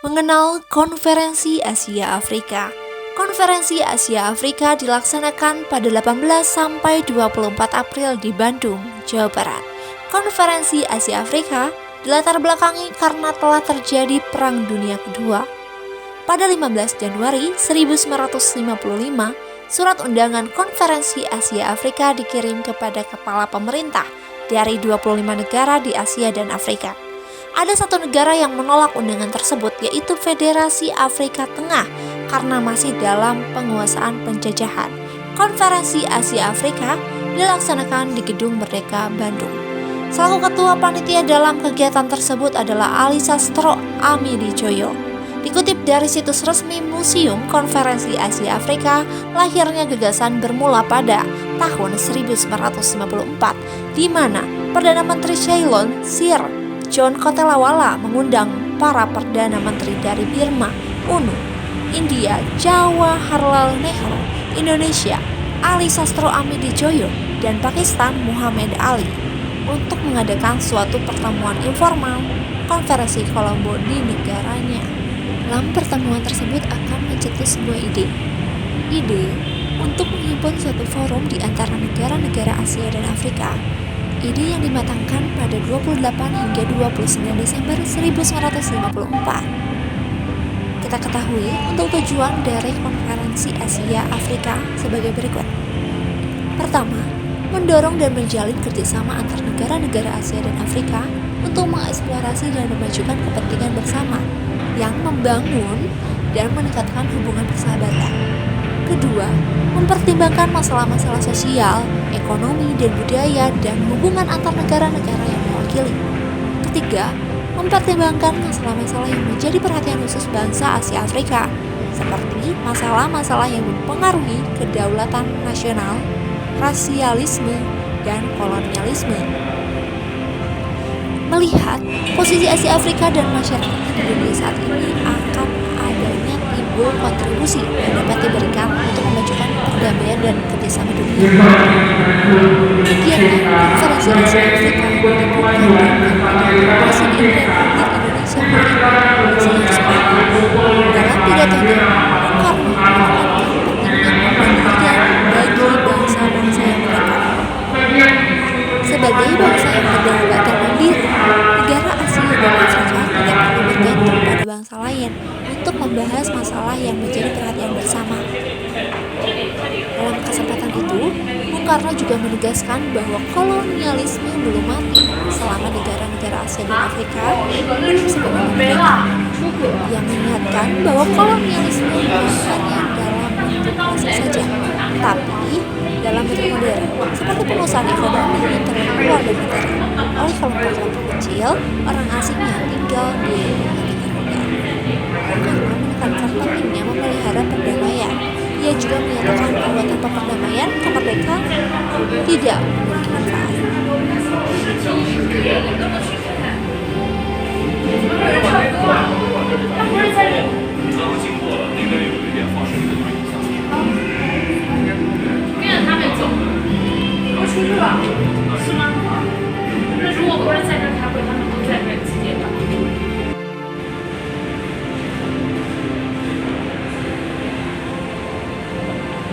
Mengenal Konferensi Asia Afrika. Konferensi Asia Afrika dilaksanakan pada 18 sampai 24 April di Bandung, Jawa Barat. Konferensi Asia Afrika dilatar belakangi karena telah terjadi Perang Dunia Kedua. Pada 15 Januari 1955, surat undangan Konferensi Asia Afrika dikirim kepada kepala pemerintah dari 25 negara di Asia dan Afrika. Ada satu negara yang menolak undangan tersebut, yaitu Federasi Afrika Tengah, karena masih dalam penguasaan penjajahan. Konferensi Asia Afrika dilaksanakan di Gedung Merdeka, Bandung. Selaku ketua panitia dalam kegiatan tersebut adalah Ali Sastro Amidjojo. Dikutip dari situs resmi Museum Konferensi Asia Afrika, lahirnya gagasan bermula pada tahun 1954, di mana Perdana Menteri Ceylon, Sir John Kotelawala mengundang para Perdana Menteri dari Burma, UNU, India, Jawaharlal Nehru, Indonesia, Ali Sastro Amidjojo, dan Pakistan Muhammad Ali untuk mengadakan suatu pertemuan informal Konferensi Kolombo di negaranya. Dalam pertemuan tersebut akan mencetus sebuah ide untuk menghimpun suatu forum di antara negara-negara Asia dan Afrika. Ide yang dimatangkan pada 28 hingga 29 Desember 1954. Kita ketahui untuk tujuan dari Konferensi Asia Afrika sebagai berikut. Pertama, mendorong dan menjalin kerjasama antar negara-negara Asia dan Afrika untuk mengeksplorasi dan memajukan kepentingan bersama yang membangun dan meningkatkan hubungan persahabatan. Kedua, mempertimbangkan masalah-masalah sosial, ekonomi, dan budaya dan hubungan antar negara-negara yang mewakili. Ketiga, mempertimbangkan masalah-masalah yang menjadi perhatian khusus bangsa Asia Afrika, seperti masalah-masalah yang mempengaruhi kedaulatan nasional, rasialisme, dan kolonialisme. Melihat posisi Asia Afrika dan masyarakat di dunia saat ini, akan adanya timbul kontribusi yang dapat diberikan untuk memajukan perdamaian dan kerjasama dunia. Kegiatan Konferensi Asia Afrika dibuka dengan Presiden Republik Indonesia dalam pidatonya, Bung Karno menekankan pentingnya pembangunan bagi bangsa-bangsa yang merdeka. Sebagai bangsa yang berdaulat dan mandiri, negara Asia dan Afrika tidak perlu bergantung pada bangsa lain untuk membahas masalah yang menjadi perhatian bersama. Dalam kesempatan itu, Bung Karno juga menegaskan bahwa kolonialisme belum mati selama negara-negara Asia dan Afrika belum sepenuhnya merdeka, yang mengingatkan bahwa kolonialisme bukan hanya dalam bentuk klasik saja, tapi dalam bentuk modern, seperti penguasaan ekonomi yang terlalu luar dan negara oleh kelompok-kelompok kecil orang asing yang tinggal di negara. Karena menekankan pentingnya memelihara perdamaian. Ia juga menyatakan bahwa tanpa perdamaian, kemerdekaan tidak memiliki manfaat.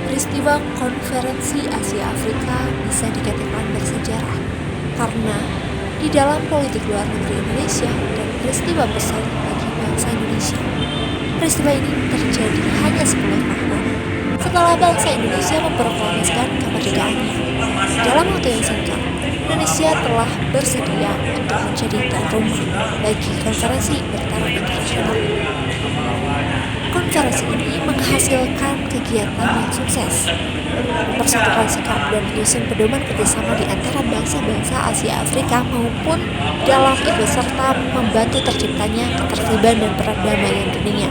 Peristiwa Konferensi Asia Afrika bisa dikatakan bersejarah karena di dalam politik luar negeri Indonesia dan peristiwa besar bagi bangsa Indonesia. Peristiwa ini terjadi hanya 10 tahun setelah bangsa Indonesia memproklamasikan kemerdekaannya. Dalam waktu yang singkat, Indonesia telah bersedia untuk menjadi tuan rumah bagi konferensi bertaraf internasional. Konferensi ini menghasilkan kegiatan yang sukses, mempersatukan sikap dan menyusun pedoman kerjasama di antara bangsa-bangsa Asia Afrika maupun dalam ikut serta membantu terciptanya ketertiban dan perdamaian dunia.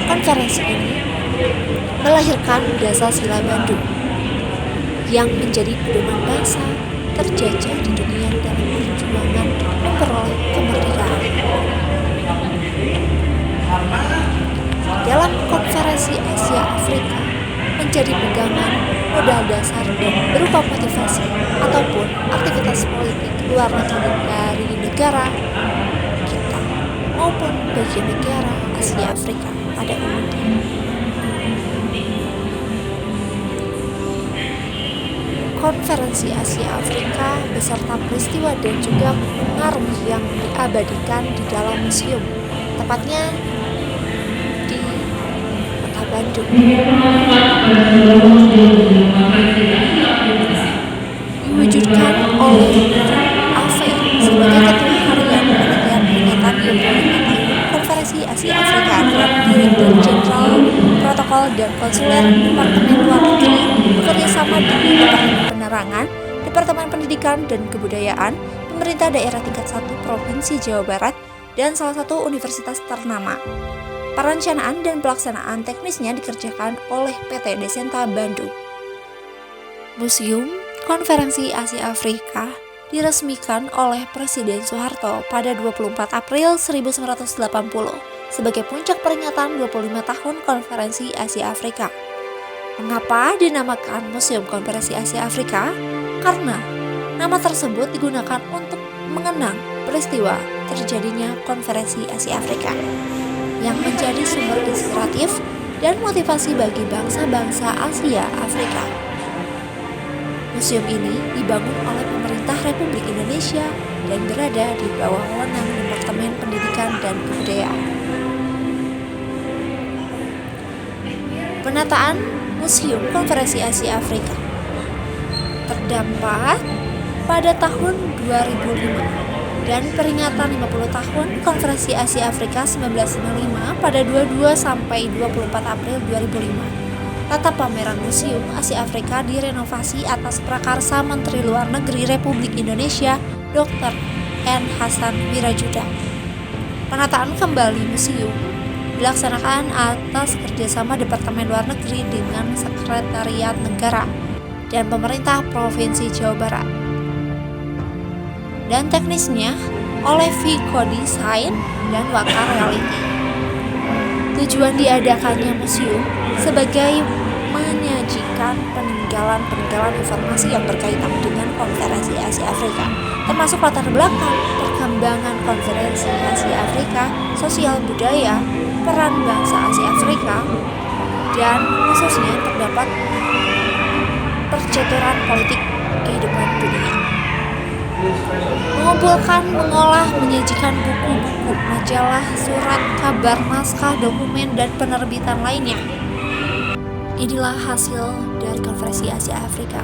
Konferensi ini melahirkan Dasar Sila Bandung yang menjadi pedoman bangsa terjajah di dunia dalam perjuangan memperoleh kemerdekaan. Dalam Konferensi Asia Afrika menjadi pegangan modal dasar dan berupa motivasi ataupun aktivitas politik luar negeri dari negara kita. maupun bagi negara Asia Afrika pada umumnya. Konferensi Asia Afrika beserta peristiwa dan juga pengaruh yang diabadikan di dalam museum, tepatnya di Kota Bandung. Diwujudkan oleh AFE sebagai Ketua Harian Penelitian Peringatan 25 tahun Konferensi Asia Afrika dan Direktur Jenderal Protokol dan Konsuler Departemen Luar Negeri bekerja sama dengan Departemen Penerangan, Departemen Pendidikan dan Kebudayaan, Pemerintah Daerah tingkat 1 Provinsi Jawa Barat, dan salah satu universitas ternama. Perencanaan dan pelaksanaan teknisnya dikerjakan oleh PT Desenta Bandung. Museum Konferensi Asia Afrika diresmikan oleh Presiden Soeharto pada 24 April 1980 sebagai puncak peringatan 25 tahun Konferensi Asia Afrika. Mengapa dinamakan Museum Konferensi Asia Afrika? Karena nama tersebut digunakan untuk mengenang peristiwa terjadinya Konferensi Asia Afrika yang menjadi sumber inspiratif dan motivasi bagi bangsa-bangsa Asia Afrika. Museum ini dibangun oleh pemerintah Republik Indonesia dan berada di bawah wewenang Departemen Pendidikan dan Kebudayaan. Penataan Museum Konferensi Asia Afrika terdapat pada tahun 2005 dan peringatan 50 tahun Konferensi Asia Afrika 1995 pada 22 sampai 24 April 2005. Tata pameran Museum Asia Afrika direnovasi atas prakarsa Menteri Luar Negeri Republik Indonesia Dr. N. Hasan Wirajuda. Penataan kembali museum dilaksanakan atas kerjasama Departemen Luar Negeri dengan Sekretariat Negara dan Pemerintah Provinsi Jawa Barat. Dan teknisnya oleh Vico Design dan Waka Reality. Tujuan diadakannya museum sebagai menyajikan peninggalan informasi yang berkaitan dengan Konferensi Asia Afrika, termasuk latar belakang perkembangan Konferensi Asia Afrika, sosial budaya, peran bangsa Asia Afrika, dan khususnya terdapat percaturan politik kehidupan dunia. Mengumpulkan, mengolah, menyajikan buku-buku, majalah, surat, kabar, naskah, dokumen, dan penerbitan lainnya. Inilah hasil dari Konferensi Asia Afrika.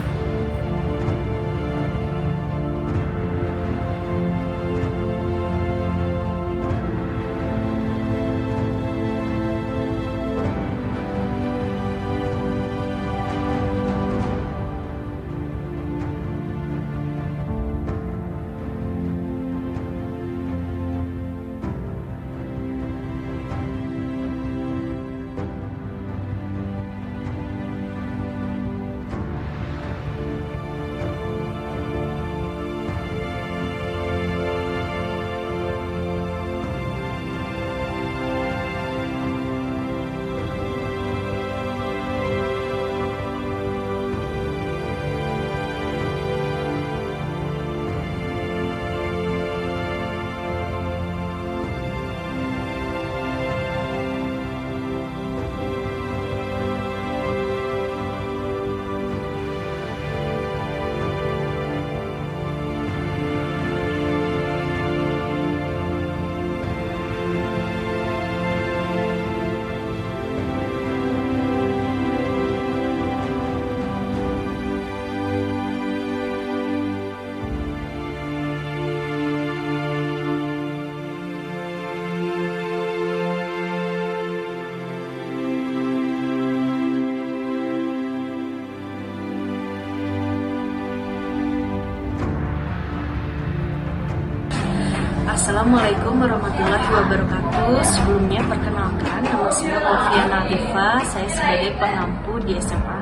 Assalamualaikum warahmatullahi wabarakatuh. Sebelumnya perkenalkan, nama saya Alfiana Tifa. Saya sebagai pengampu di SMA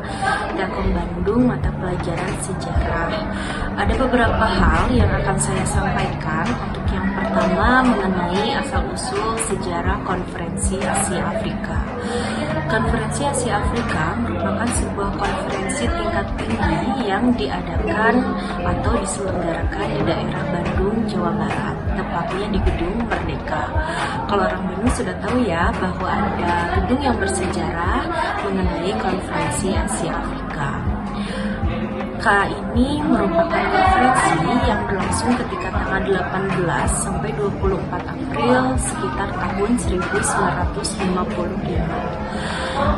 Dakom Bandung mata pelajaran sejarah. Ada beberapa hal yang akan saya sampaikan. Untuk yang pertama mengenai asal-usul sejarah Konferensi Asia Afrika. Konferensi Asia Afrika merupakan sebuah konferensi tingkat tinggi yang diadakan atau diselenggarakan di daerah Bandung, Jawa Barat. tepatnya di Gedung Merdeka. Kalau orang Bandung sudah tahu ya bahwa ada gedung yang bersejarah mengenai Konferensi Asia Afrika. Ini merupakan konferensi yang berlangsung ketika tanggal 18 sampai 24 April sekitar tahun 1955.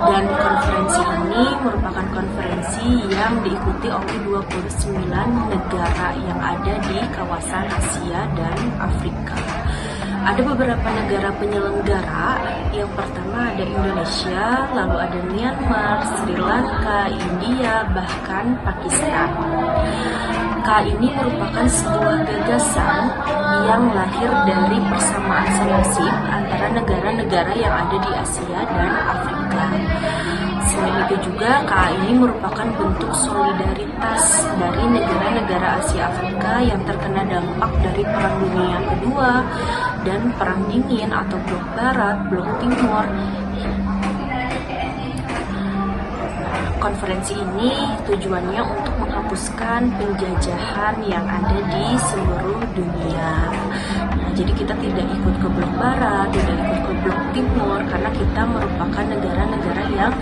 Dan konferensi ini merupakan konferensi yang diikuti oleh 29 negara yang ada di kawasan Asia dan Afrika. Ada beberapa negara penyelenggara, yang pertama ada Indonesia, lalu ada Myanmar, Sri Lanka, India, bahkan Pakistan. Ini merupakan sebuah gagasan yang lahir dari persamaan senasib antara negara-negara yang ada di Asia dan Afrika. Selain itu juga ini merupakan bentuk solidaritas dari negara-negara Asia Afrika yang terkena dampak dari Perang Dunia Kedua dan Perang Dingin atau Blok Barat, Blok Timur. Konferensi ini tujuannya untuk menghapuskan penjajahan yang ada di seluruh dunia. Nah, jadi kita tidak ikut ke Blok Barat, tidak ikut ke Blok Timur, karena kita merupakan negara-negara yang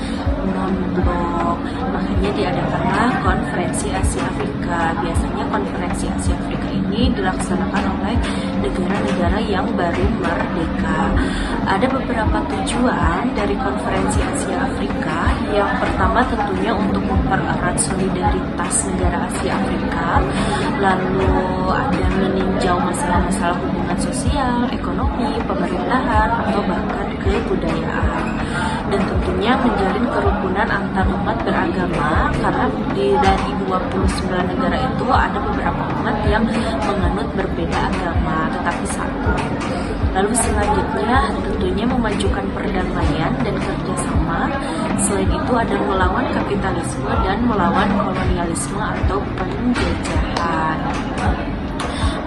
non-blok. Makanya diadakanlah Konferensi Asia Afrika. Biasanya Konferensi Asia Afrika ini dilaksanakan oleh negara-negara yang baru merdeka. Ada beberapa tujuan dari Konferensi Asia Afrika. Yang pertama tentunya untuk mempererat solidaritas negara Asia Afrika, lalu ada meninjau masalah-masalah hubungan sosial, ekonomi, pemerintahan, atau bahkan kebudayaan. Dan tentunya menjalin kerukunan antar umat beragama, karena dari 29 negara itu ada beberapa umat yang menganut berbeda agama, tetapi satu. Lalu selanjutnya tentunya memajukan perdamaian dan kerjasama. Selain itu ada melawan kapitalisme dan melawan kolonialisme atau penjajahan.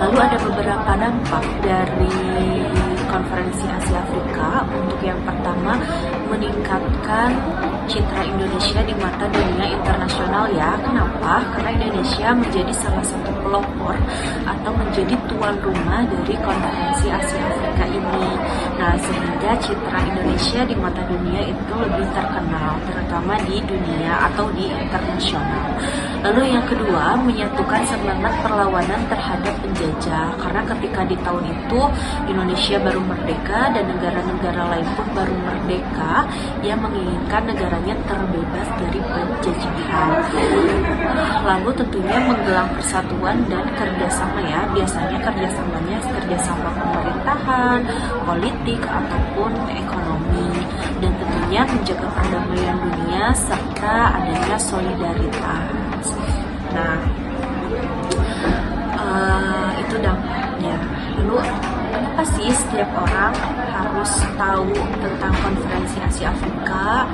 Lalu ada beberapa dampak dari Konferensi Asia Afrika. Untuk yang pertama, meningkatkan citra Indonesia di mata dunia internasional ya. Kenapa? Karena Indonesia menjadi salah satu pelopor atau menjadi tuan rumah dari Konferensi Asia Afrika ini. Nah, sehingga citra Indonesia di mata dunia itu lebih terkenal, terutama di dunia atau di internasional. Lalu yang kedua, menyatukan semangat perlawanan terhadap penjajah. Karena ketika di tahun itu Indonesia baru merdeka dan negara-negara lain pun baru merdeka yang menginginkan negaranya terbebas dari penjajahan. Lalu tentunya menggelar persatuan dan kerjasama ya. Biasanya kerjasamanya kerjasama pemerintahan, politik, ataupun ekonomi. Dan tentunya menjaga perdamaian dunia serta adanya solidaritas. Nah, itu dampaknya. Lalu kenapa sih setiap orang harus tahu tentang Konferensi Asia Afrika?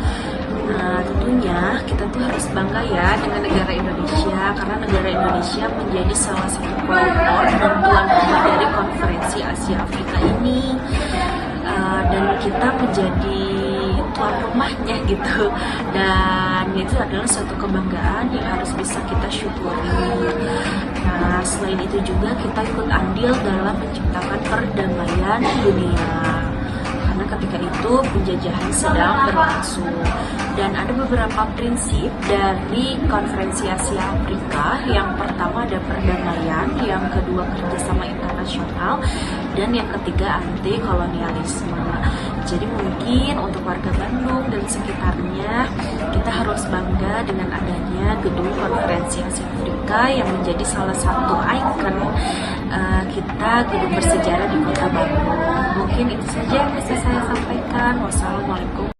Nah, tentunya kita tuh harus bangga ya dengan negara Indonesia, karena negara Indonesia menjadi salah satu pelopor dan tuan rumah dari Konferensi Asia Afrika ini. Dan kita menjadi tuan rumahnya gitu, dan itu adalah suatu kebanggaan yang harus bisa kita syukuri. Nah, selain itu juga kita ikut andil dalam menciptakan perdamaian dunia, karena ketika itu penjajahan sedang berlangsung. Dan ada beberapa prinsip dari Konferensi Asia Afrika. Yang pertama ada perdamaian, yang kedua kerjasama internasional, dan yang ketiga anti kolonialisme. Jadi mungkin untuk warga Bandung dan sekitarnya, kita harus bangga dengan adanya gedung Konferensi Asia Afrika yang menjadi salah satu ikon kita, gedung bersejarah di Kota Bandung. Mungkin itu saja yang bisa saya sampaikan. Wassalamualaikum.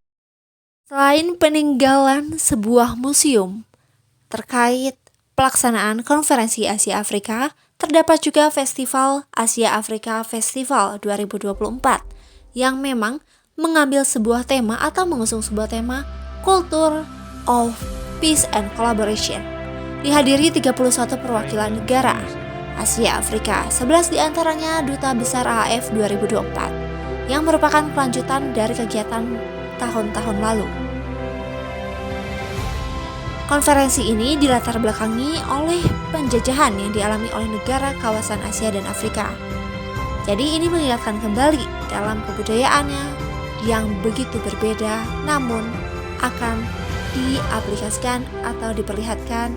Selain peninggalan sebuah museum terkait pelaksanaan Konferensi Asia Afrika, terdapat juga Festival Asia Afrika Festival 2024 yang memang mengambil sebuah tema atau mengusung sebuah tema Culture of Peace and Collaboration. Dihadiri 31 perwakilan negara Asia Afrika, 11 diantaranya Duta Besar AAF 2024 yang merupakan kelanjutan dari kegiatan tahun-tahun lalu. Konferensi ini dilatar belakangi oleh penjajahan yang dialami oleh negara kawasan Asia dan Afrika. Jadi ini mengingatkan kembali dalam kebudayaannya yang begitu berbeda, namun akan diaplikasikan atau diperlihatkan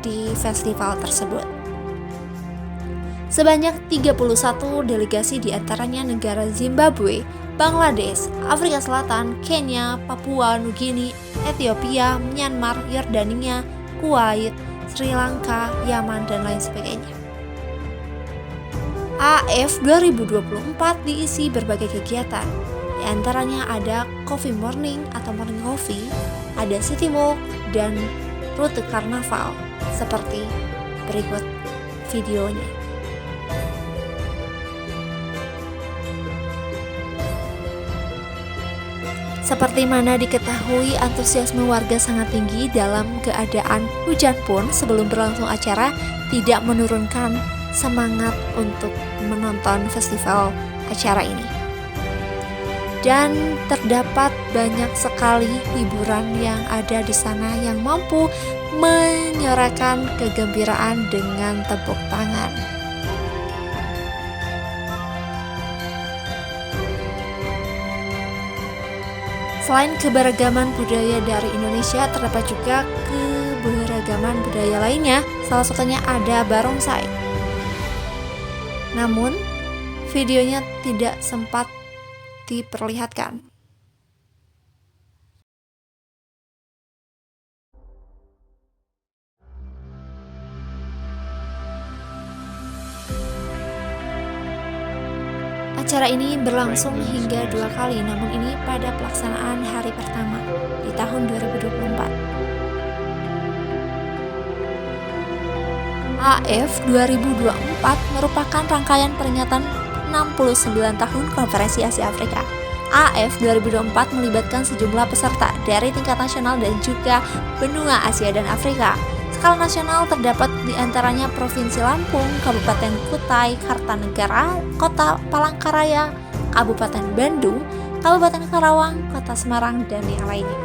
di festival tersebut. Sebanyak 31 delegasi diantaranya negara Zimbabwe, Bangladesh, Afrika Selatan, Kenya, Papua Nugini, Ethiopia, Myanmar, Yordania, Kuwait, Sri Lanka, Yaman, dan lain sebagainya. AF 2024 diisi berbagai kegiatan. Di antaranya ada Coffee Morning atau Morning Coffee, ada City Walk, dan rute karnaval seperti berikut videonya. Seperti mana diketahui, antusiasme warga sangat tinggi dalam keadaan hujan pun sebelum berlangsung acara tidak menurunkan semangat untuk menonton festival acara ini. Dan terdapat banyak sekali hiburan yang ada di sana yang mampu menyorakan kegembiraan dengan tepuk tangan. Selain keberagaman budaya dari Indonesia, terdapat juga keberagaman budaya lainnya. Salah satunya ada barongsai. Namun, videonya tidak sempat diperlihatkan. Acara ini berlangsung hingga 2 kali, namun ini pada pelaksanaan hari pertama di tahun 2024. AF 2024 merupakan rangkaian peringatan 69 tahun Konferensi Asia Afrika. AF 2024 melibatkan sejumlah peserta dari tingkat nasional dan juga benua Asia dan Afrika. Skala nasional terdapat di antaranya Provinsi Lampung, Kabupaten Kutai Kartanegara, Kota Palangkaraya, Kabupaten Bandung, Kabupaten Karawang, Kota Semarang, dan yang lainnya.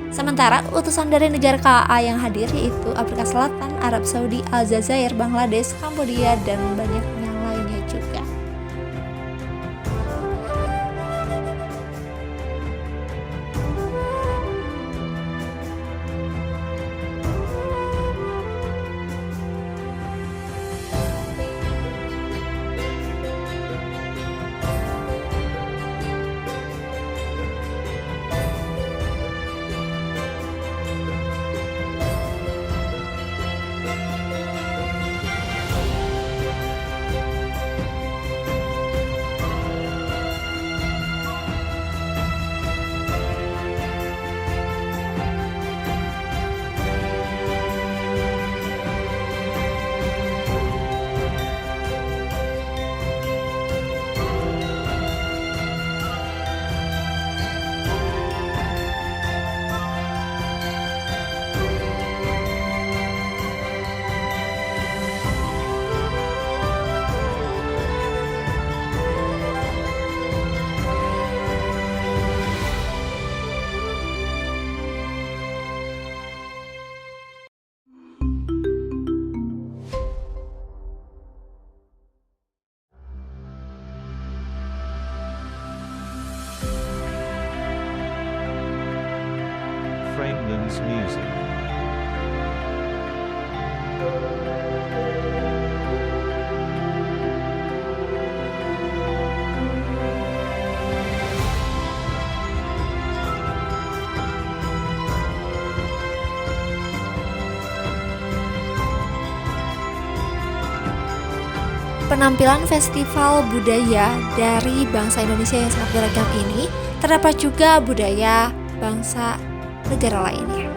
Sementara utusan dari negara KA yang hadir yaitu Afrika Selatan, Arab Saudi, Aljazair, Bangladesh, Kambodia, dan banyak yang lainnya juga. Franklin's music. Penampilan festival budaya dari bangsa Indonesia yang sangat beragam ini terdapat juga budaya bangsa negara lainnya.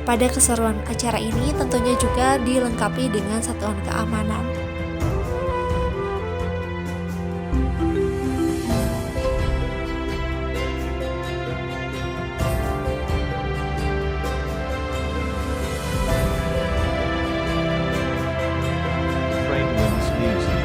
Pada keseruan acara ini tentunya juga dilengkapi dengan satuan keamanan. Franklin's music.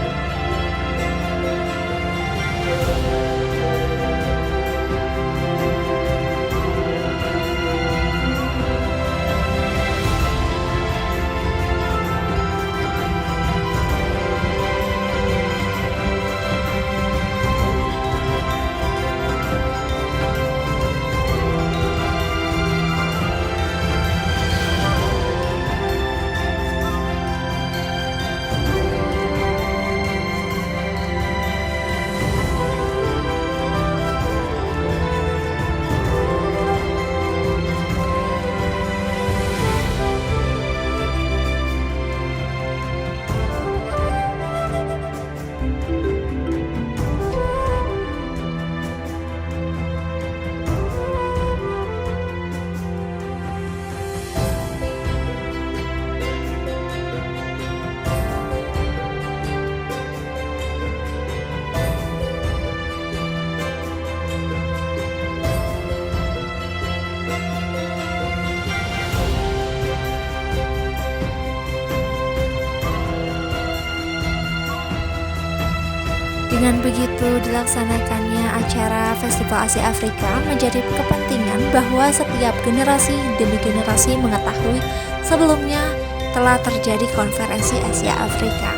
Dengan begitu, dilaksanakannya acara Festival Asia Afrika menjadi kepentingan bahwa setiap generasi demi generasi mengetahui sebelumnya telah terjadi konferensi Asia Afrika.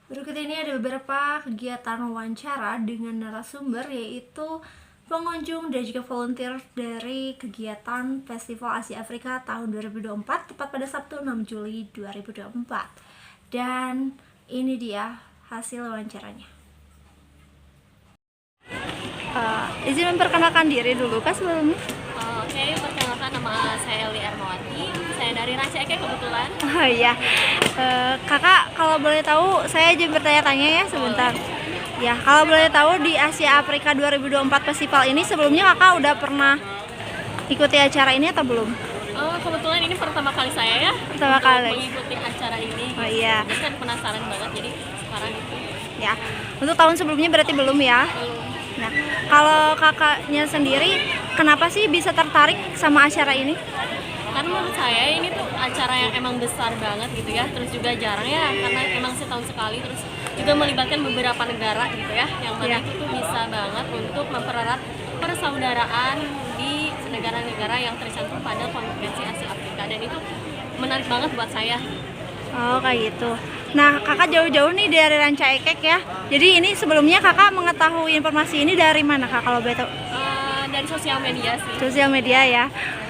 Berikut ini ada beberapa kegiatan wawancara dengan narasumber, yaitu pengunjung dan juga volunteer dari kegiatan Festival Asia Afrika tahun 2024 tepat pada Sabtu 6 Juli 2024. Dan ini dia hasil wawancaranya. Izin memperkenalkan diri dulu Kak sebelumnya. Oke, perkenalkan, nama saya Eli Ermawati. Saya dari Ranca Ekek kebetulan. Oh iya, Kakak kalau boleh tahu, saya izin bertanya-tanya ya sebentar. Ya, kalau boleh tahu di Asia Afrika 2024 Festival ini sebelumnya Kakak udah pernah ikuti acara ini atau belum? Kebetulan ini pertama kali saya ya. Pertama kali mengikuti acara ini. Oh iya. Jadi kan penasaran banget, jadi sekarang itu. Ya, untuk tahun sebelumnya berarti belum ya? Belum. Nah, kalau kakaknya sendiri, kenapa sih bisa tertarik sama acara ini? Karena menurut saya ini tuh acara yang emang besar banget gitu ya. Terus juga jarang ya, karena emang setahun sekali. Terus juga melibatkan beberapa negara gitu ya, yang mana itu tuh bisa banget untuk mempererat persaudaraan di negara-negara yang tercantum pada konferensi Asia Afrika, dan itu menarik banget buat saya. Oh, kayak gitu. Nah, kakak jauh-jauh nih dari Ranca Ekek ya. Jadi ini sebelumnya kakak mengetahui informasi ini dari mana kak kalau boleh tahu? Dari sosial media sih. Sosial media ya.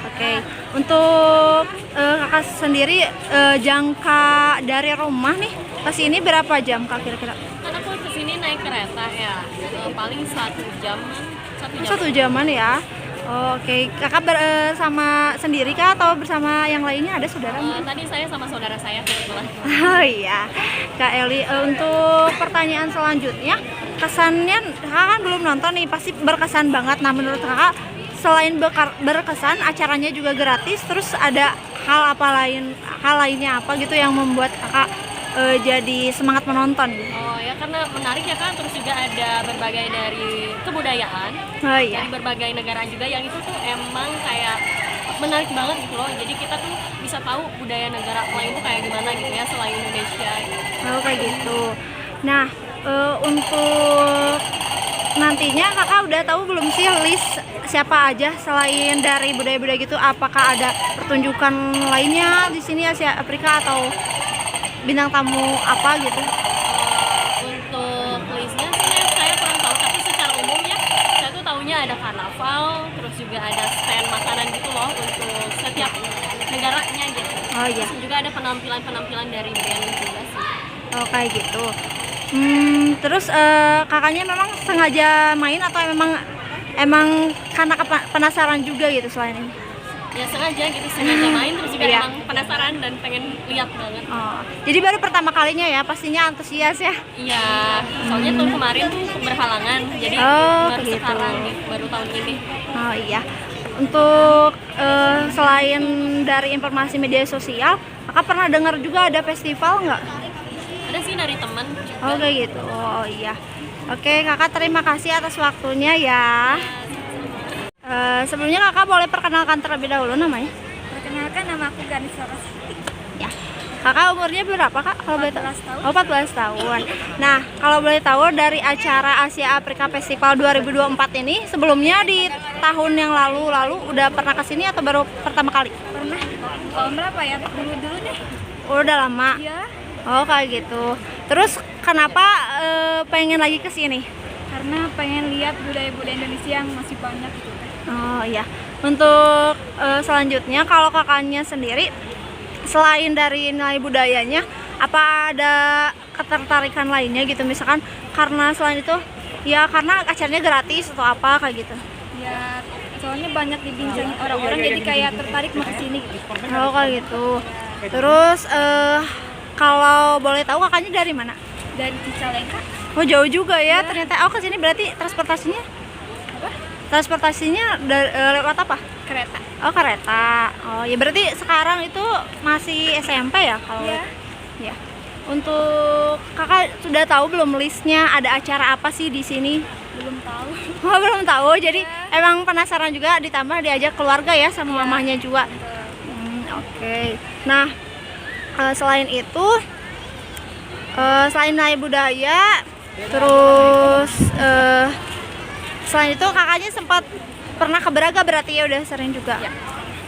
Oke. Untuk kakak sendiri jangka dari rumah nih ke sini berapa jam kak kira-kira? Karena aku kesini naik kereta ya, paling 1 jam. 1 jaman ya. Oke, kakak bersama sendiri kah atau bersama yang lainnya, ada saudara? Tadi saya sama saudara saya kebetulan. Oh iya, Kak Eli. Untuk pertanyaan selanjutnya, kesannya kakak kan belum nonton nih, pasti berkesan banget. Nah, menurut kakak selain berkesan, acaranya juga gratis, terus ada hal lainnya apa gitu yang membuat kakak jadi semangat menonton gitu? Oh ya, karena menarik ya kan, terus juga ada berbagai dari kebudayaan, Oh iya. dari berbagai negara juga, yang itu tuh emang kayak menarik banget gitu loh. Jadi kita tuh bisa tahu budaya negara lain tuh kayak gimana gitu ya selain Indonesia gitu. Oh kayak gitu. Nah, untuk nantinya kakak udah tahu belum sih list siapa aja selain dari budaya-budaya gitu? Apakah ada pertunjukan lainnya di sini Asia Afrika atau bintang tamu apa gitu? Untuk listnya sih saya kurang tahu, tapi secara umum ya saya tuh tahunya ada karnaval, terus juga ada stand makanan gitu loh untuk setiap negaranya gitu. Oh iya. Terus juga ada penampilan dari band juga sih. Oh kayak gitu. Terus kakaknya memang sengaja main atau emang karena penasaran juga gitu selain ini? Ya sengaja main, terus juga emang penasaran dan pengen lihat banget. Oh, jadi baru pertama kalinya ya, pastinya antusias ya? Iya, soalnya tahun kemarin tuh berhalangan, jadi baru gitu. sekarang nih, baru tahun ini. Oh iya. Untuk selain dari informasi media sosial, kakak pernah dengar juga ada festival nggak? Ada sih dari teman juga. Oh kayak gitu. Oh iya. Oke, kakak terima kasih atas waktunya ya. Sebelumnya kakak boleh perkenalkan terlebih dahulu namanya? Perkenalkan, nama aku Ganesha Rosati. Ya. Kakak umurnya berapa kak? Kalau boleh tahu? 14 tahun. Oh 14 tahun. Nah, kalau boleh tahu dari acara Asia Afrika Festival 2024 ini, sebelumnya di tahun yang lalu udah pernah kesini atau baru pertama kali? Pernah tahun berapa ya? Dulu deh. Oh, udah lama. Iya. Oh kayak gitu. Terus kenapa pengen lagi kesini? Karena pengen lihat budaya-budaya Indonesia yang masih banyak gitu. Oh iya. Untuk selanjutnya, kalau kakaknya sendiri selain dari nilai budayanya, apa ada ketertarikan lainnya gitu, misalkan karena selain itu ya karena acaranya gratis atau apa kayak gitu? Ya, soalnya banyak dibincangin orang-orang, jadi kayak tertarik mau kesini gitu. Oh kayak gitu. Terus kalau boleh tahu kakaknya dari mana? Dari Cicalengka. Oh jauh juga ya ternyata. Oh kesini berarti transportasinya? Transportasinya lewat apa? Kereta. Oh kereta. Oh ya berarti sekarang itu masih SMP ya kalau? Iya. Ya. Untuk kakak sudah tahu belum listnya ada acara apa sih di sini? Belum tahu. Oh belum tahu. Jadi emang penasaran juga, ditambah diajak keluarga ya sama mamahnya juga. Oke. Nah Selain itu, selain nilai budaya, terus selain itu kakaknya sempat pernah ke Braga berarti ya, udah sering juga.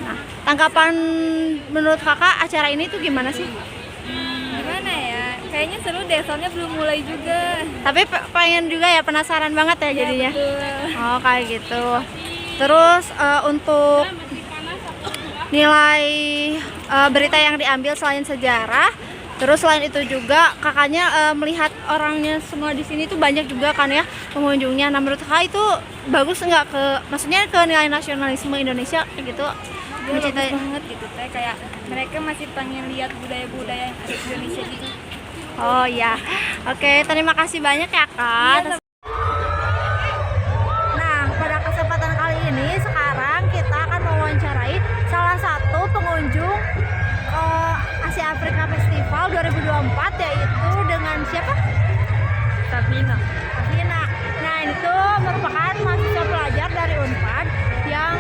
Nah, tanggapan menurut kakak acara ini tuh gimana sih? Gimana ya? Kayaknya seru deh, soalnya belum mulai juga. Tapi pengen juga ya, penasaran banget ya jadinya. Betul. Oh kayak gitu. Terus untuk nilai berita yang diambil selain sejarah, terus selain itu juga kakaknya melihat orangnya semua di sini tuh banyak juga kan ya pengunjungnya. Nah menurut kakak itu bagus nggak maksudnya ke nilai nasionalisme Indonesia kayak gitu? Dia bagus banget gitu teh, kayak mereka masih pengen lihat budaya-budaya yang ada di Indonesia gitu. Oh ya, oke, terima kasih banyak ya Kak. Nah, pada kesempatan kali ini sekarang kita akan mewawancarai salah satu pengunjung Asia Afrika Festival 2024, yaitu dengan siapa? Sabrina. Sabrina. Nah, ini tuh merupakan mahasiswa pelajar dari Unpad yang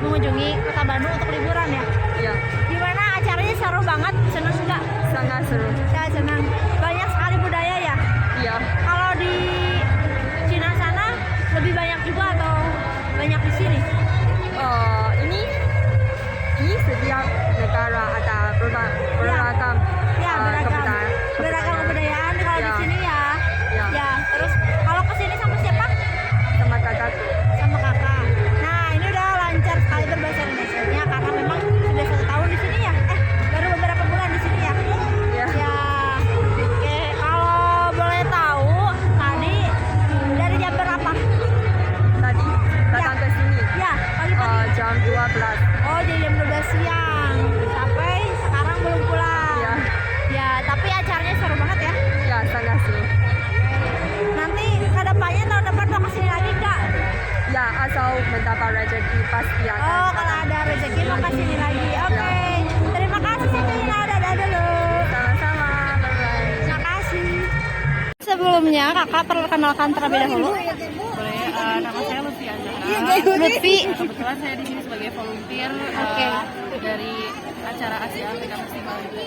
mengunjungi Kota Bandung untuk liburan ya. Iya, Gimana acaranya, seru banget, seneng nggak? sangat seru. Saya senang. Banyak sekali budaya ya. Iya. Kalau di Cina sana lebih banyak juga atau banyak di sini? Ini setiap negara ada beragam Ya, beragam kebudayaan kalau di Ya. sini ya. Ya. Ya, terus kalau ke sini sama siapa? sama kakak. Sama kakak. Nah, ini udah lancar sekali berbahasa Indonesianya karena memang sudah 1 tahun di sini ya. Baru beberapa bulan di sini ya. Ya. Ya. Oke, kalau boleh tahu tadi dari jam berapa? Tadi datang ke sini Ya, pagi-pagi. jam 12. Oh, jadi jam 12 siang sampai sekarang belum pulang. Ya. Ya, tapi acaranya seru banget ya. Ya, sangat seru. Nanti kedepannya tahun depan mau kesini lagi nggak? Ya, asal mendapat rezeki pasti akan Oh, kalau datang. ada rezeki mau kesini lagi. Oke. Terima kasih Sabrina, dadah dulu. Sama-sama. Bye-bye. Terima kasih. Sebelumnya kakak perkenalkan terlebih dahulu. Boleh, nama saya Lutfi Anjara. Lutfi. Kebetulan saya di sini sebagai volunteer Oke. dari acara Asia Afrika Festival itu.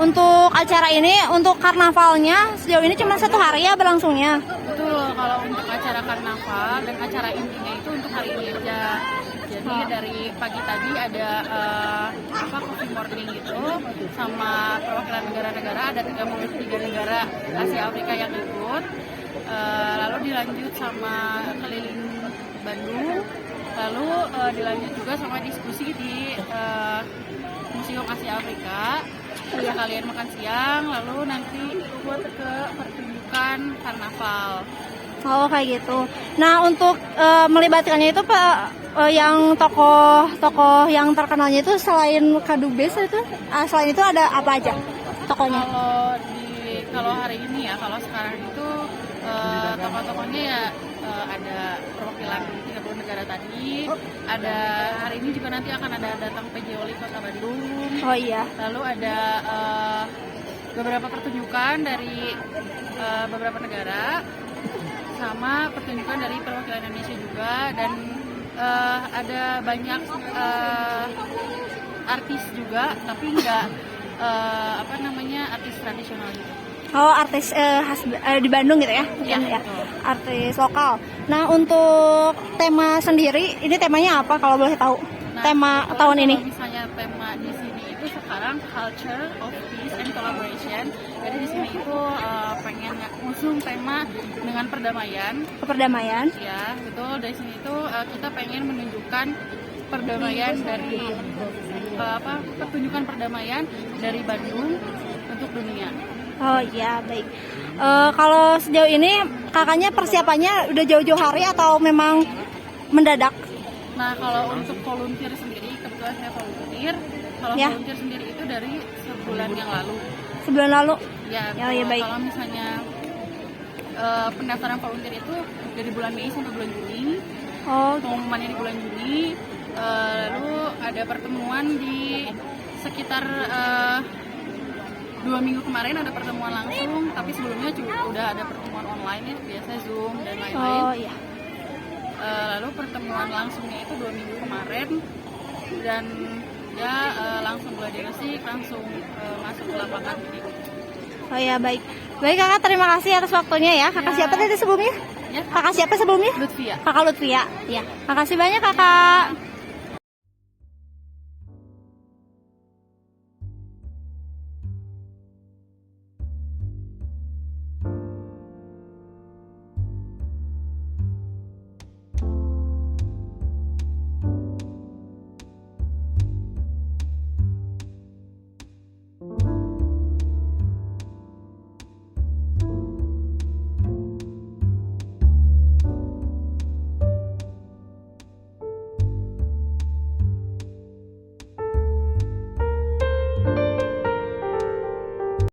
Untuk acara ini, untuk karnavalnya sejauh ini cuma 1 hari ya berlangsungnya. Betul, kalau untuk acara karnaval dan acara intinya itu untuk hari ini aja. Jadi dari pagi tadi ada coffee morning gitu sama perwakilan negara-negara, ada 33 negara Asia Afrika yang ikut. Lalu dilanjut sama keliling Bandung, lalu dilanjut juga sama diskusi di Museum Asia Afrika. Kalian makan siang, lalu nanti buat ke pertunjukan karnaval. Oh kayak gitu. Nah untuk melibatkannya itu Pak, yang tokoh yang terkenalnya itu selain Kadubes itu, selain itu ada apa aja tokohnya? Kalau hari ini ya, kalau sekarang itu tokoh-tokohnya ya ada perwakilan 30 negara tadi. Ada hari ini juga nanti akan ada datang PJ Wali Kota Bandung. Oh iya. Lalu ada beberapa pertunjukan dari beberapa negara, sama pertunjukan dari perwakilan Indonesia juga, dan ada banyak artis juga, tapi nggak artis tradisional gitu. Oh artis khas di Bandung gitu ya? Iya, Mungkin ya. betul. Artis lokal. Nah untuk tema sendiri, ini temanya apa kalau boleh tahu? Nah, Tema kebetulan tahun ini? kalau misalnya tema di sini itu sekarang Culture of Peace and Collaboration. Jadi di sini itu pengen ngusung tema dengan perdamaian. Perdamaian. Ya, betul. Dari sini itu kita pengen menunjukkan perdamaian dari pertunjukan perdamaian dari Bandung untuk dunia. Oh iya baik. Kalau sejauh ini kakaknya persiapannya udah jauh-jauh hari atau memang mendadak? Nah, kalau untuk volunteer sendiri, kebetulan saya volunteer. Kalau Ya. volunteer sendiri itu dari sebulan yang lalu. Sebulan lalu? Ya, Oh, iya, baik. kalau misalnya pendaftaran volunteer itu dari bulan Mei sampai bulan Juni. Oh, Pengumumannya di bulan Juni. Lalu ada pertemuan di sekitar 2 minggu kemarin ada pertemuan langsung, tapi sebelumnya juga udah ada pertemuan online ya, biasa Zoom dan lain-lain. oh iya. Lalu pertemuan langsungnya itu 2 minggu kemarin, dan ya langsung gue diagnostik langsung masuk ke lapangan. Oh ya, baik. Baik kakak, terima kasih atas waktunya ya. Kakak siapa tadi sebelumnya? Ya. Kakak siapa sebelumnya? Lutfia. Kakak Lutfia. Ya. Makasih banyak kakak.